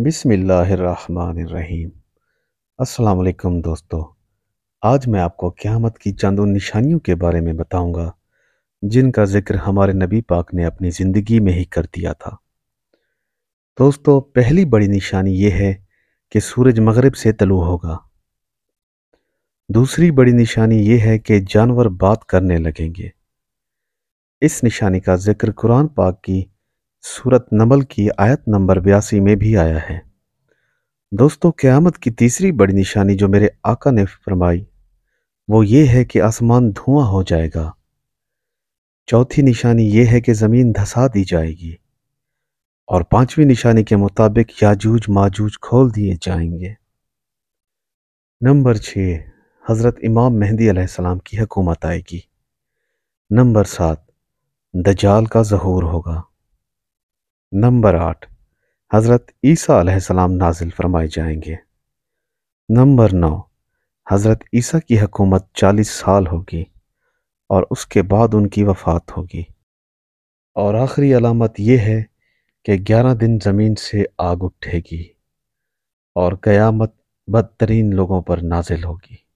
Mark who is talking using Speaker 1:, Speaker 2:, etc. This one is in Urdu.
Speaker 1: بسم اللہ الرحمن الرحیم۔ السلام علیکم دوستو، آج میں آپ کو قیامت کی چند ان نشانیوں کے بارے میں بتاؤں گا جن کا ذکر ہمارے نبی پاک نے اپنی زندگی میں ہی کر دیا تھا۔ دوستو، پہلی بڑی نشانی یہ ہے کہ سورج مغرب سے طلوع ہوگا۔ دوسری بڑی نشانی یہ ہے کہ جانور بات کرنے لگیں گے۔ اس نشانی کا ذکر قرآن پاک کی سورت نمل کی آیت نمبر 82 میں بھی آیا ہے۔ دوستو، قیامت کی تیسری بڑی نشانی جو میرے آقا نے فرمائی وہ یہ ہے کہ آسمان دھواں ہو جائے گا۔ چوتھی نشانی یہ ہے کہ زمین دھسا دی جائے گی، اور پانچویں نشانی کے مطابق یاجوج ماجوج کھول دیے جائیں گے۔ نمبر 6، حضرت امام مہدی علیہ السلام کی حکومت آئے گی۔ نمبر 7، دجال کا ظہور ہوگا۔ نمبر 8، حضرت عیسیٰ علیہ السلام نازل فرمائے جائیں گے۔ نمبر 9، حضرت عیسیٰ کی حکومت 40 سال ہوگی اور اس کے بعد ان کی وفات ہوگی۔ اور آخری علامت یہ ہے کہ 11 دن زمین سے آگ اٹھے گی اور قیامت بدترین لوگوں پر نازل ہوگی۔